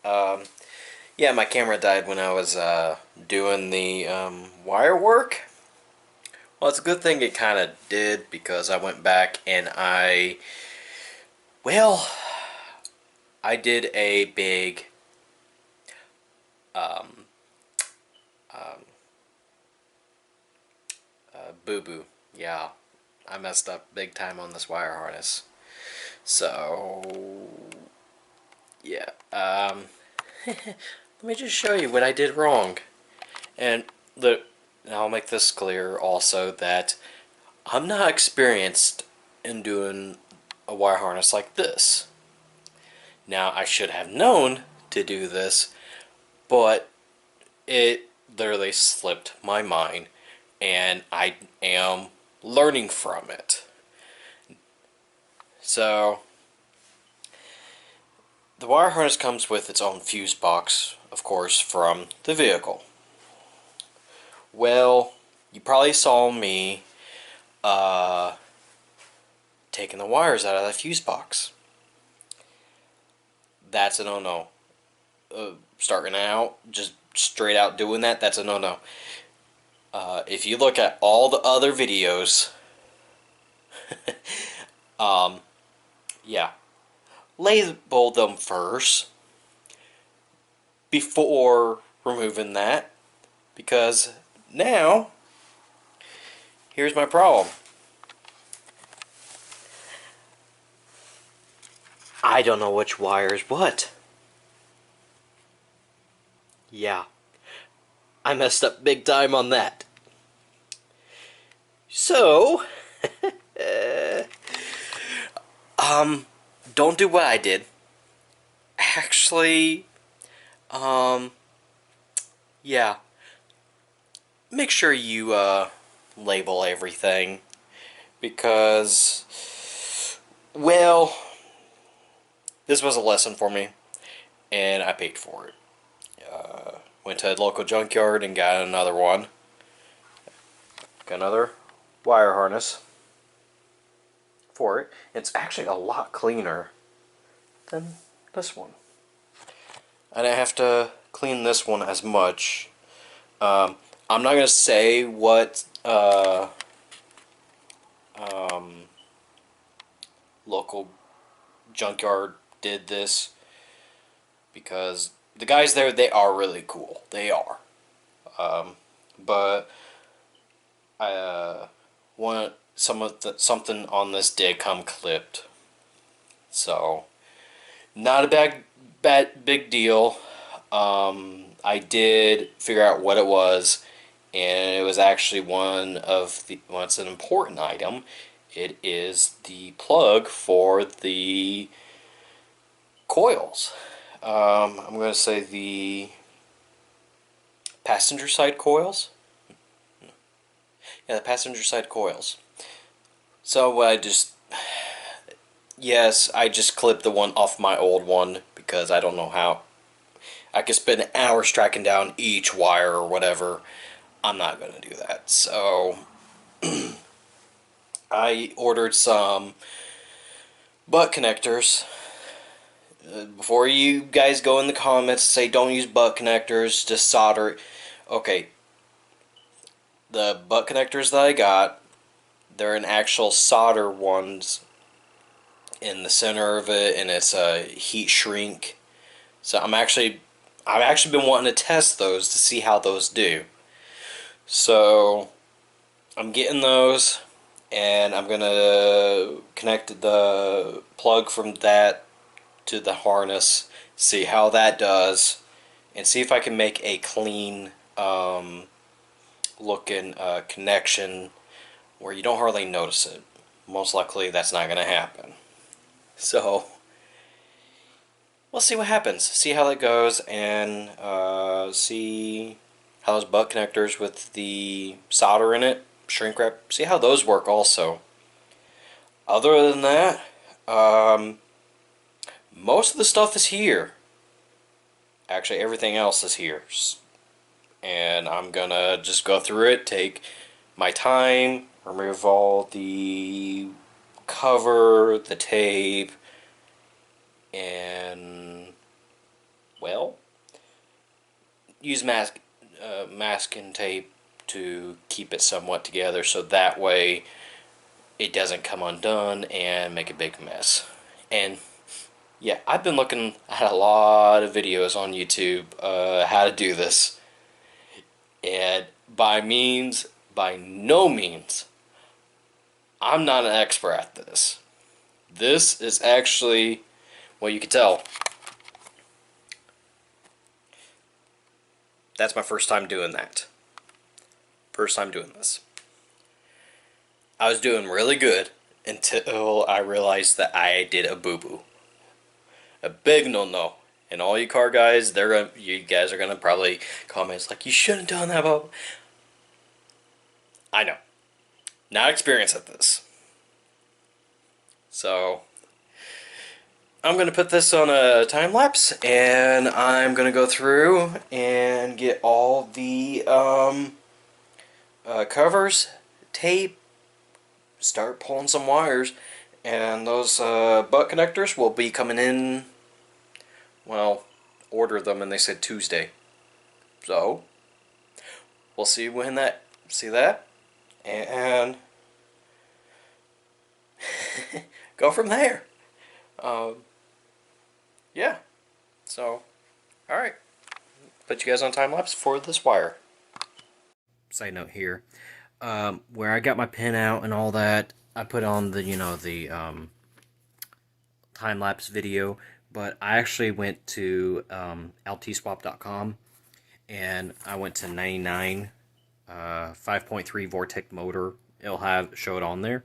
Um, yeah, my camera died when I was doing the wire work. Well, it's a good thing it kind of did because I went back and well, I did a big um, um, boo-boo. Yeah, I messed up big time on this wire harness. So, yeah. Let me just show you what I did wrong. And I'll make this clear also that I'm not experienced in doing a wire harness like this. Now, I should have known to do this, but it literally slipped my mind, and I am learning from it. So, the wire harness comes with its own fuse box, of course, from the vehicle. Well, you probably saw me uh, taking the wires out of the fuse box. That's a no-no. Starting out, just straight out doing that, that's a no-no. If you look at all the other videos, um, yeah, label them first before removing that, because now, here's my problem. I don't know which wire is what. Yeah, I messed up big time on that. So, um, don't do what I did. Actually, um, yeah, make sure you, label everything, because, well, this was a lesson for me, and I paid for it. Went to a local junkyard and got another one. Got another wire harness for it. It's actually a lot cleaner than this one. I didn't have to clean this one as much. I'm not going to say what um, local junkyard did this, because the guys there, they are really cool. They are. But I want something on this did come clipped. So, not a big deal. I did figure out what it was, and it was actually well, it's an important item. It is the plug for the coils. I'm going to say the passenger side coils. Yeah, the passenger side coils. So yes, I just clipped the one off my old one because I don't know how. I could spend hours tracking down each wire or whatever. I'm not going to do that. So I ordered some butt connectors. Before you guys go in the comments and say don't use butt connectors, just solder it. Okay, the butt connectors that I got, they're an actual solder ones in the center of it, and it's a heat shrink. So I've actually been wanting to test those to see how those do. So I'm getting those, and I'm gonna connect the plug from that to the harness, see how that does, and see if I can make a clean looking connection where you don't hardly notice it. Most likely that's not gonna happen. So we'll see what happens. See how that goes, and see how those butt connectors with the solder in it, shrink wrap, see how those work also. Other than that, most of the stuff is here. Actually, everything else is here. And I'm gonna just go through it, take my time, remove all the cover, the tape, and well, use masking tape to keep it somewhat together, so that way it doesn't come undone and make a big mess. And yeah, I've been looking at a lot of videos on YouTube how to do this, and by no means, I'm not an expert at this. This is actually, well, you can tell, that's my first time doing that. First time doing this. I was doing really good until I realized that I did a boo-boo. A big no-no. And all you car guys, you guys are gonna probably comment, it's like, you shouldn't have done that, but I know. Not experienced at this. So I'm gonna put this on a time lapse, and I'm gonna go through and get all the covers, tape, start pulling some wires, and those butt connectors will be coming in. Well, order them, and they said Tuesday, so we'll see when that and go from there. Yeah, so alright, put you guys on time lapse for this wire. Side note here, where I got my pin out and all that, I put on the time lapse video, but I actually went to ltswap.com and I went to 99 5.3 Vortec motor. It'll show it on there,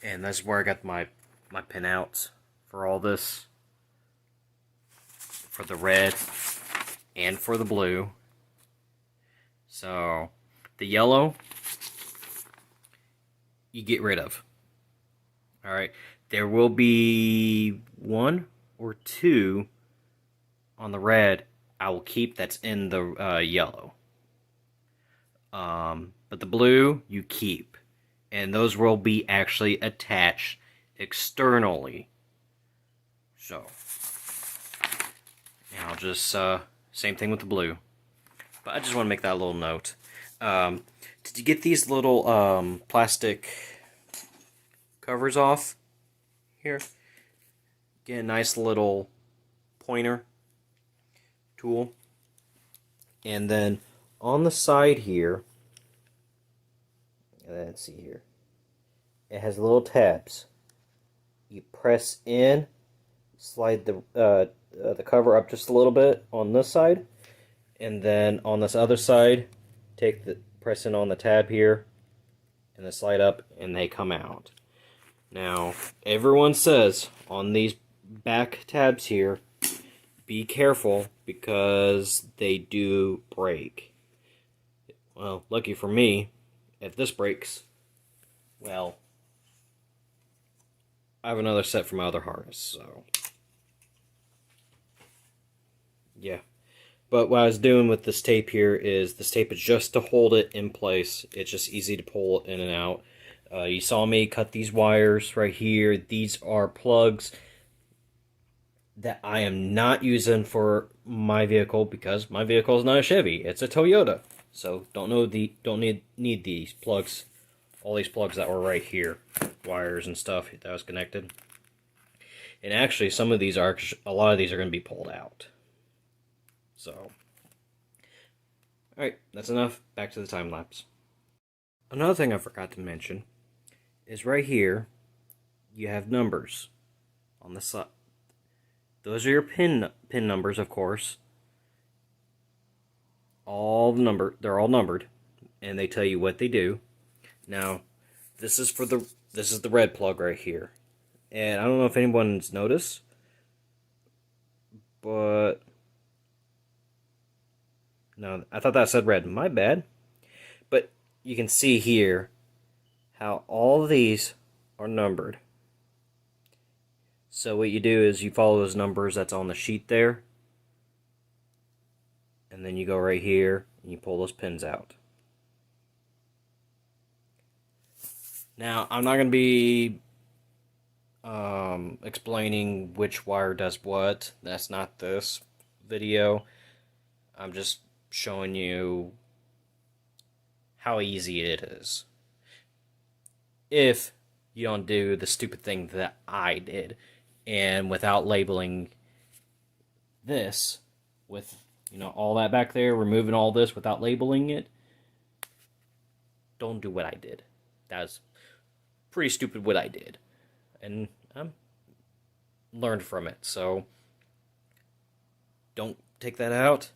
and that's where I got my pinouts for all this, for the red and for the blue. So the yellow you get rid of. Alright, there will be 1 or 2 on the red I will keep that's in the yellow. But the blue you keep, and those will be actually attached externally. So, and I'll just same thing with the blue. But I just want to make that little note. Did you get these little plastic covers off here? Get a nice little pointer tool, and then on the side here, let's see here, it has little tabs. You press in, slide the cover up just a little bit on this side, and then on this other side, press in on the tab here, and then slide up, and they come out. Now, everyone says on these back tabs here, be careful because they do break. Well, lucky for me, if this breaks, well, I have another set for my other harness, so yeah. But what I was doing with this tape here is, this tape is just to hold it in place. It's just easy to pull in and out. You saw me cut these wires right here. These are plugs that I am not using for my vehicle because my vehicle is not a Chevy. It's a Toyota. So don't need these plugs. All these plugs that were right here, wires and stuff that was connected. And actually, a lot of these are going to be pulled out. So, alright, that's enough. Back to the time lapse. Another thing I forgot to mention is right here, you have numbers on the side. Those are your pin numbers, of course. They're all numbered, and they tell you what they do. Now, this is the red plug right here. And I don't know if anyone's noticed, but no, I thought that said red. My bad. But you can see here how all of these are numbered. So what you do is you follow those numbers that's on the sheet there, and then you go right here and you pull those pins out. Now, I'm not going to be explaining which wire does what. That's not this video. I'm just showing you how easy it is. If you don't do the stupid thing that I did, and without labeling this, with, you know, all that back there, removing all this without labeling it, don't do what I did. That was pretty stupid what I did. And I learned from it, so don't take that out.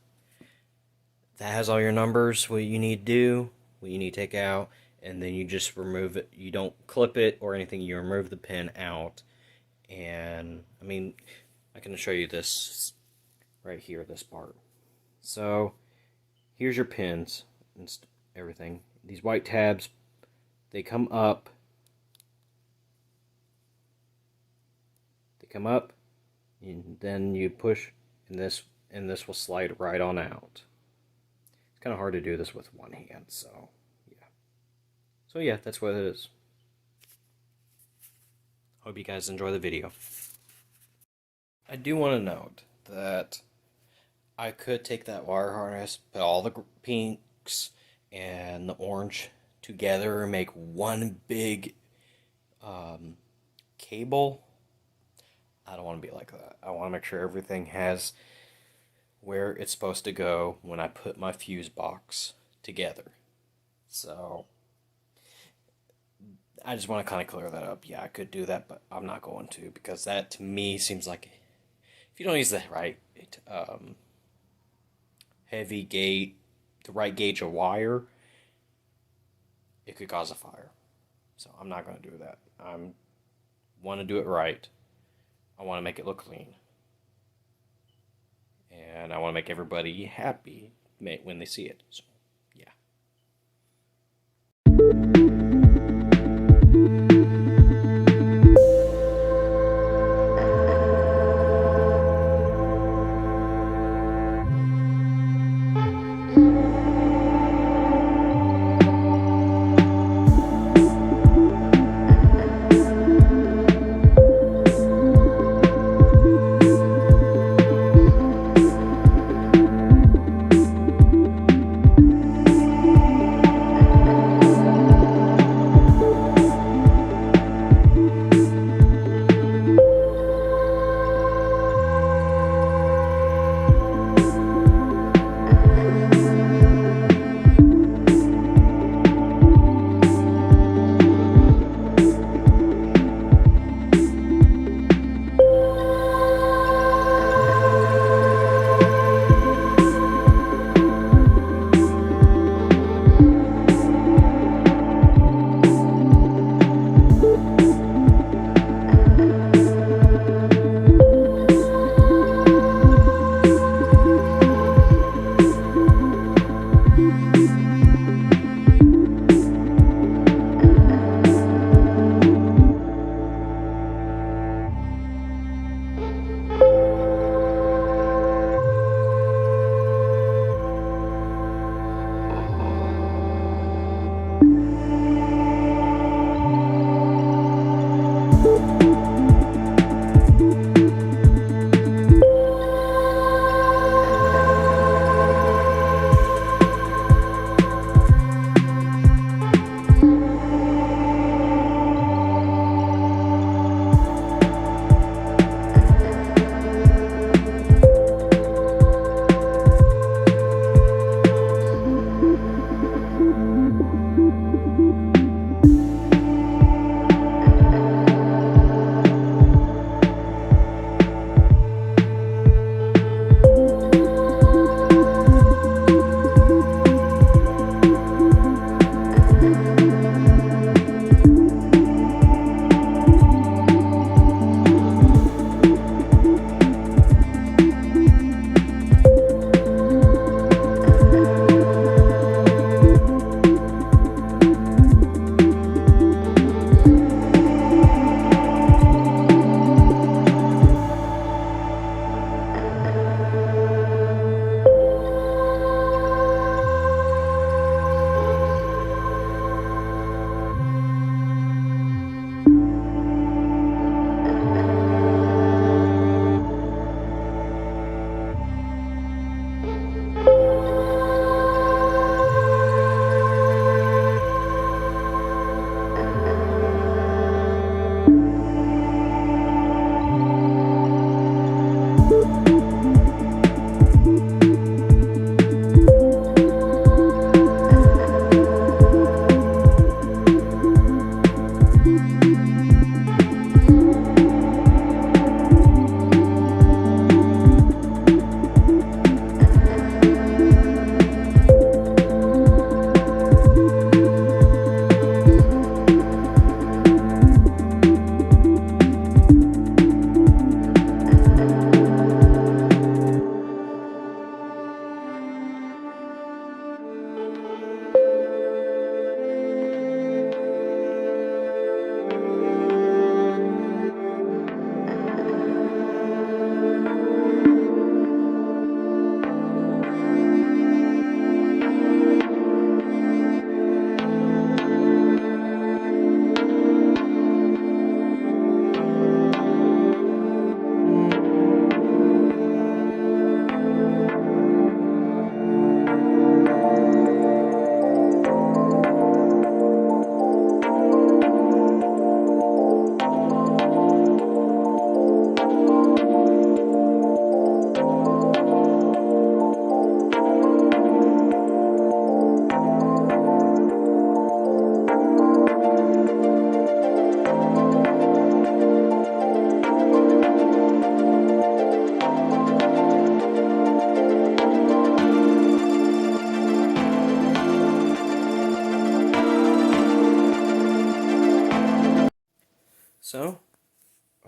That has all your numbers, what you need to do, what you need to take out, and then you just remove it. You don't clip it or anything, you remove the pin out. And, I mean, I can show you this right here, this part. So, here's your pins and everything. These white tabs, they come up. They come up, and then you push, and this will slide right on out. It's kind of hard to do this with one hand, so yeah. So yeah, that's what it is. Hope you guys enjoy the video. I do want to note that I could take that wire harness, put all the pinks and the orange together and make one big cable. I don't want to be like that. I want to make sure everything has where it's supposed to go when I put my fuse box together. So I just want to kind of clear that up. Yeah, I could do that, but I'm not going to, because that to me seems like, if you don't use the right the right gauge of wire, it could cause a fire. So I'm not going to do that. I want to do it right. I want to make it look clean. And I want to make everybody happy when they see it. So, yeah.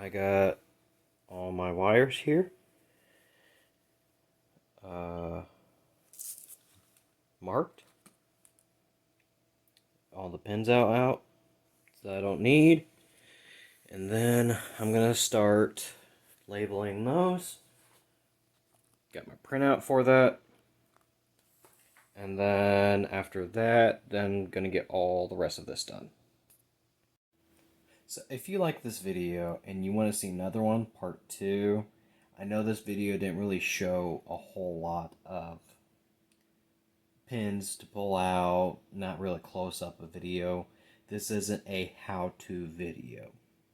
I got all my wires here marked. All the pins out that I don't need. And then I'm going to start labeling those. Got my printout for that. And then after that, then I'm going to get all the rest of this done. So if you like this video and you want to see another one, part 2, I know this video didn't really show a whole lot of pins to pull out, not really close up a video. This isn't a how-to video.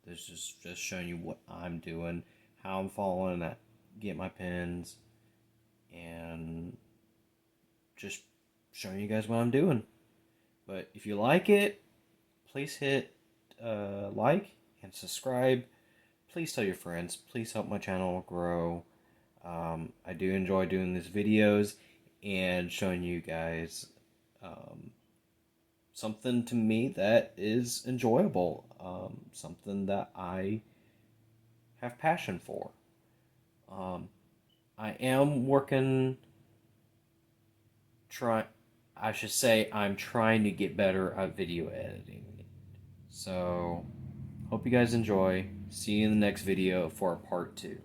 This is just showing you what I'm doing, how I'm following that, get my pins, and just showing you guys what I'm doing. But if you like it, please hit like and subscribe. Please tell your friends. Please help my channel grow. I do enjoy doing these videos and showing you guys something to me that is enjoyable, something that I have passion for. I am working, I'm trying to get better at video editing. So, hope you guys enjoy. See you in the next video for part 2.